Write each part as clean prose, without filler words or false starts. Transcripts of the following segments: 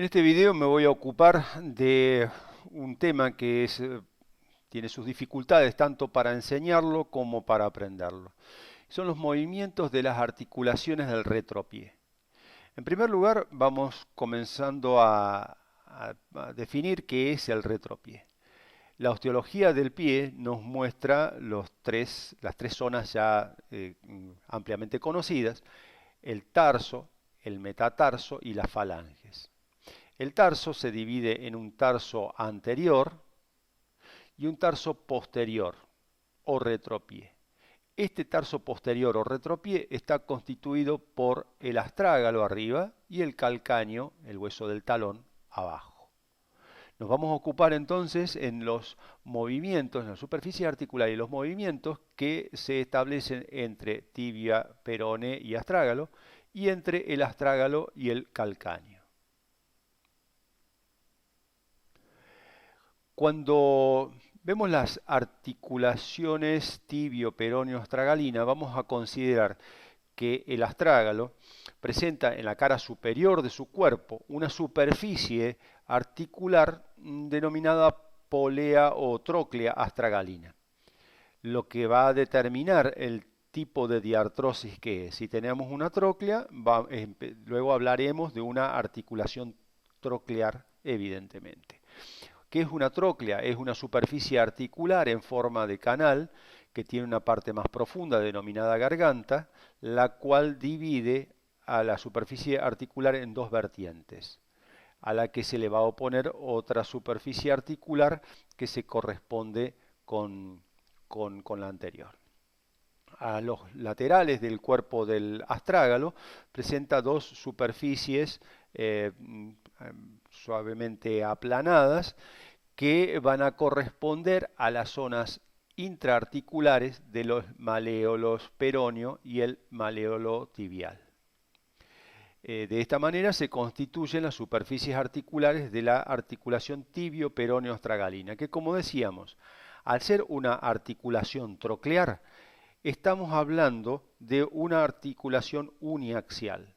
En este video me voy a ocupar de un tema que tiene sus dificultades tanto para enseñarlo como para aprenderlo. Son los movimientos de las articulaciones del retropié. En primer lugar, vamos comenzando a definir qué es el retropié. La osteología del pie nos muestra las tres zonas ya ampliamente conocidas: el tarso, el metatarso y las falanges. El tarso se divide en un tarso anterior y un tarso posterior o retropié. Este tarso posterior o retropié está constituido por el astrágalo arriba y el calcáneo, el hueso del talón, abajo. Nos vamos a ocupar entonces en los movimientos, en la superficie articular y los movimientos que se establecen entre tibia, peroné y astrágalo y entre el astrágalo y el calcáneo. Cuando vemos las articulaciones tibio, peroneo, astragalina, vamos a considerar que el astrágalo presenta en la cara superior de su cuerpo una superficie articular denominada polea o tróclea astragalina, lo que va a determinar el tipo de diartrosis que es. Si tenemos una tróclea, luego hablaremos de una articulación troclear, evidentemente. ¿Qué es una tróclea? Es una superficie articular en forma de canal que tiene una parte más profunda denominada garganta, la cual divide a la superficie articular en dos vertientes, a la que se le va a oponer otra superficie articular que se corresponde con la anterior. A los laterales del cuerpo del astrágalo presenta dos superficies suavemente aplanadas que van a corresponder a las zonas intraarticulares de los maleolos peroneo y el maleolo tibial. De esta manera se constituyen las superficies articulares de la articulación tibio-peroneo-astragalina, que, como decíamos, al ser una articulación troclear, estamos hablando de una articulación uniaxial.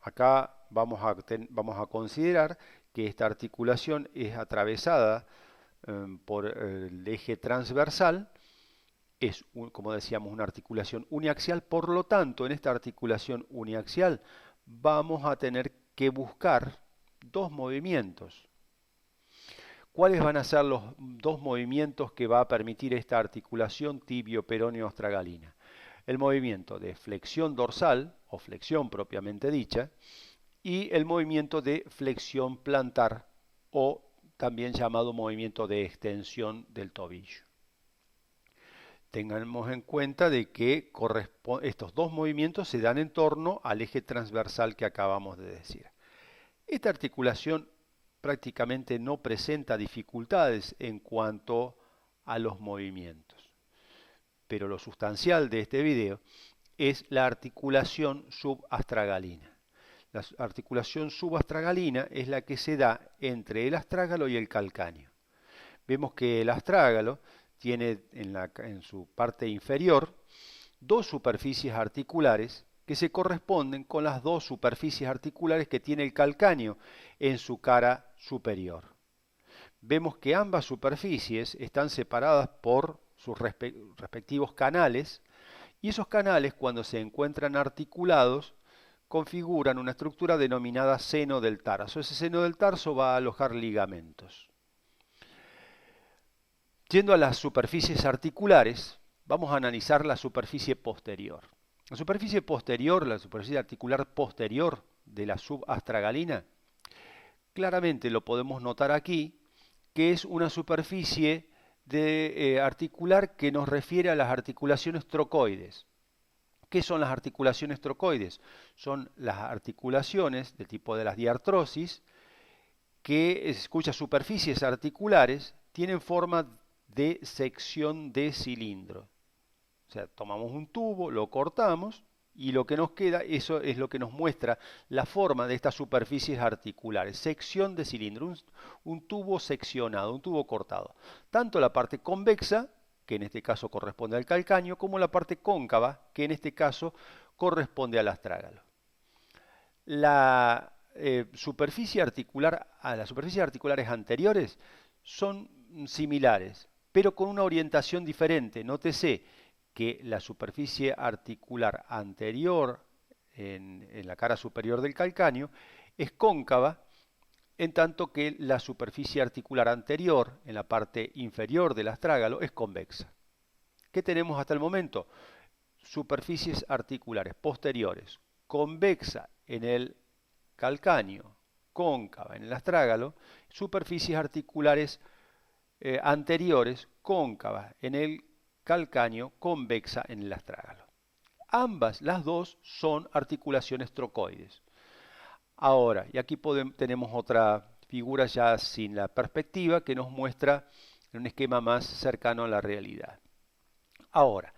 Acá vamos a considerar que esta articulación es atravesada por el eje transversal. Es, como decíamos, una articulación uniaxial. Por lo tanto, en esta articulación uniaxial vamos a tener que buscar dos movimientos. ¿Cuáles van a ser los dos movimientos que va a permitir esta articulación tibio-peroneo-astragalina? El movimiento de flexión dorsal, o flexión propiamente dicha, y el movimiento de flexión plantar, o también llamado movimiento de extensión del tobillo. Tengamos en cuenta de que estos dos movimientos se dan en torno al eje transversal que acabamos de decir. Esta articulación prácticamente no presenta dificultades en cuanto a los movimientos, pero lo sustancial de este video es la articulación subastragalina. La articulación subastragalina es la que se da entre el astrágalo y el calcáneo. Vemos que el astrágalo tiene en su parte inferior dos superficies articulares que se corresponden con las dos superficies articulares que tiene el calcáneo en su cara superior. Vemos que ambas superficies están separadas por sus respectivos canales, y esos canales, cuando se encuentran articulados, configuran una estructura denominada seno del tarso. Ese seno del tarso va a alojar ligamentos. Yendo a las superficies articulares, vamos a analizar la superficie posterior. La superficie posterior, la superficie articular posterior de la subastragalina, claramente lo podemos notar aquí, que es una superficie articular que nos refiere a las articulaciones trocoides. ¿Qué son las articulaciones trocoides? Son las articulaciones del tipo de las diartrosis cuyas superficies articulares tienen forma de sección de cilindro. O sea, tomamos un tubo, lo cortamos y lo que nos queda, eso es lo que nos muestra la forma de estas superficies articulares. Sección de cilindro, un tubo seccionado, un tubo cortado. Tanto la parte convexa, que en este caso corresponde al calcáneo, como la parte cóncava, que en este caso corresponde al astrágalo. La superficie articular, a las superficies articulares anteriores son similares, pero con una orientación diferente. Nótese que la superficie articular anterior en la cara superior del calcáneo es cóncava, en tanto que la superficie articular anterior, en la parte inferior del astrágalo, es convexa. ¿Qué tenemos hasta el momento? Superficies articulares posteriores, convexa en el calcáneo, cóncava en el astrágalo, superficies articulares anteriores, cóncavas en el calcáneo, convexa en el astrágalo. Ambas, las dos, son articulaciones trocoides. Ahora, y aquí tenemos otra figura ya sin la perspectiva que nos muestra un esquema más cercano a la realidad. Ahora,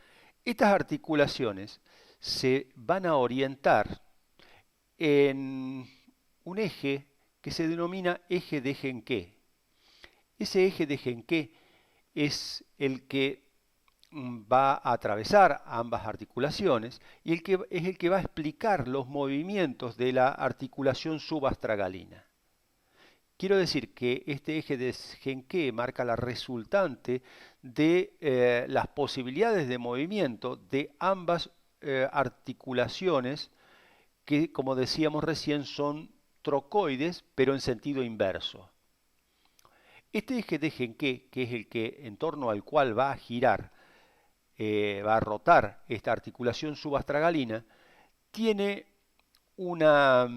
estas articulaciones se van a orientar en un eje que se denomina eje de Genké. Ese eje de Genké es el que va a atravesar ambas articulaciones y es el que va a explicar los movimientos de la articulación subastragalina. Quiero decir que este eje de Genké marca la resultante de las posibilidades de movimiento de ambas articulaciones que, como decíamos recién, son trocoides, pero en sentido inverso. Este eje de Genké, que es el que en torno al cual va a girar, va a rotar esta articulación subastragalina, tiene una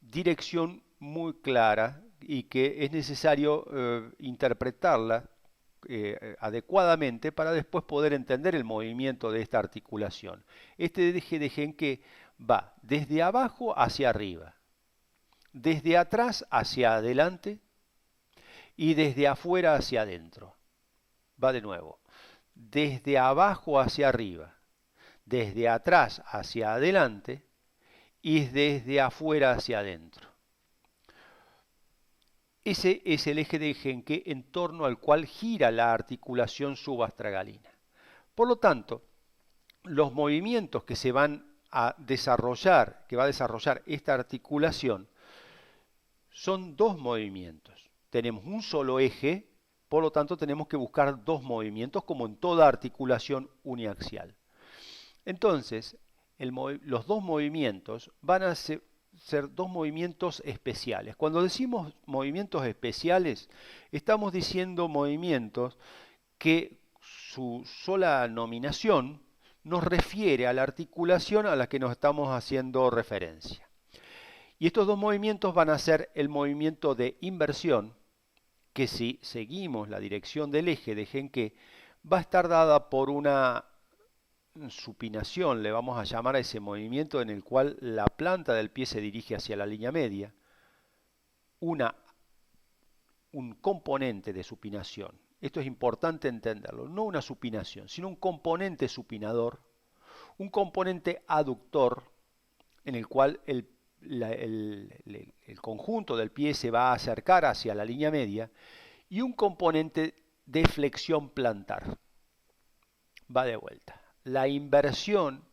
dirección muy clara y que es necesario interpretarla adecuadamente para después poder entender el movimiento de esta articulación. Este eje de Genké va desde abajo hacia arriba, desde atrás hacia adelante y desde afuera hacia adentro. Va de nuevo, desde abajo hacia arriba, desde atrás hacia adelante y desde afuera hacia adentro. Ese es el eje de Genké en torno al cual gira la articulación subastragalina. Por lo tanto, los movimientos que se van a desarrollar, que va a desarrollar esta articulación, son dos movimientos. Tenemos un solo eje, por lo tanto tenemos que buscar dos movimientos como en toda articulación uniaxial. Entonces, los dos movimientos van a ser dos movimientos especiales. Cuando decimos movimientos especiales, estamos diciendo movimientos que su sola nominación nos refiere a la articulación a la que nos estamos haciendo referencia. Y estos dos movimientos van a ser el movimiento de inversión, que si seguimos la dirección del eje de Genké, va a estar dada por una supinación, le vamos a llamar a ese movimiento en el cual la planta del pie se dirige hacia la línea media, un componente de supinación. Esto es importante entenderlo, no una supinación, sino un componente supinador, un componente aductor en el cual el conjunto del pie se va a acercar hacia la línea media y un componente de flexión plantar. Va de vuelta. La inversión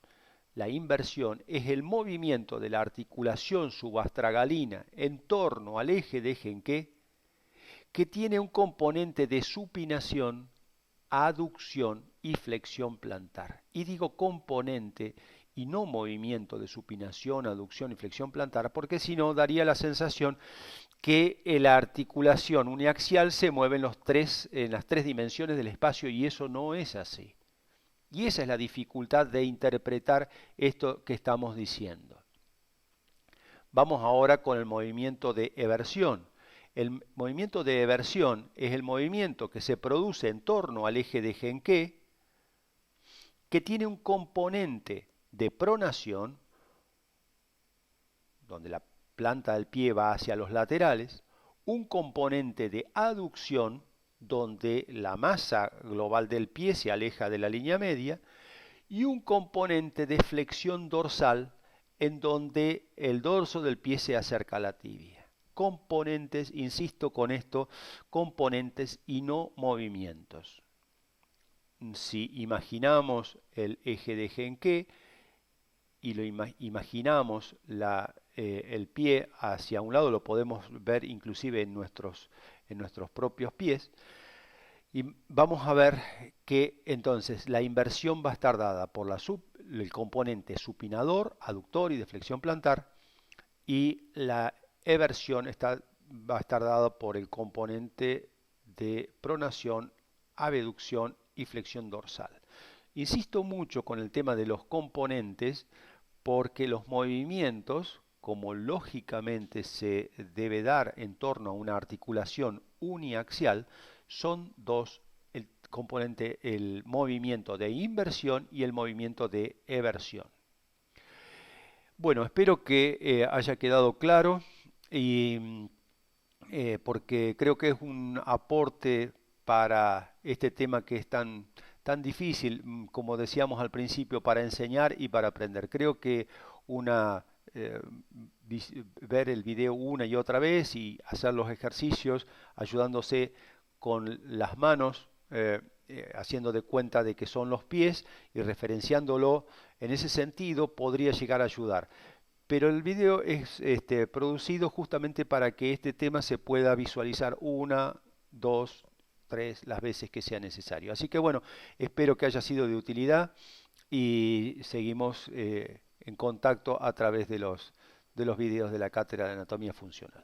es el movimiento de la articulación subastragalina en torno al eje de Genké que tiene un componente de supinación, aducción y flexión plantar. Y digo componente y no movimiento de supinación, aducción y flexión plantar, porque si no daría la sensación que la articulación uniaxial se mueve en las tres dimensiones del espacio y eso no es así. Y esa es la dificultad de interpretar esto que estamos diciendo. Vamos ahora con el movimiento de eversión. El movimiento de eversión es el movimiento que se produce en torno al eje de Genké, que tiene un componente de pronación, donde la planta del pie va hacia los laterales, un componente de aducción, donde la masa global del pie se aleja de la línea media, y un componente de flexión dorsal, en donde el dorso del pie se acerca a la tibia. Componentes, insisto con esto, componentes y no movimientos. Si imaginamos el eje de Genké y lo imaginamos el pie hacia un lado, lo podemos ver inclusive en nuestros propios pies. Y vamos a ver que entonces la inversión va a estar dada por el componente supinador, aductor y de flexión plantar, y la eversión va a estar dada por el componente de pronación, abducción y flexión dorsal. Insisto mucho con el tema de los componentes porque los movimientos, como lógicamente se debe dar en torno a una articulación uniaxial, son dos: el componente, el movimiento de inversión y el movimiento de eversión. Bueno, espero que haya quedado claro y porque creo que es un aporte para este tema que es tan difícil, como decíamos al principio, para enseñar y para aprender. Creo que una eh, ver el video una y otra vez y hacer los ejercicios ayudándose con las manos, haciendo de cuenta de que son los pies y referenciándolo en ese sentido podría llegar a ayudar. Pero el video es producido justamente para que este tema se pueda visualizar una, dos, tres, las veces que sea necesario. Así que bueno, espero que haya sido de utilidad y seguimos en contacto a través de los videos de la Cátedra de Anatomía Funcional.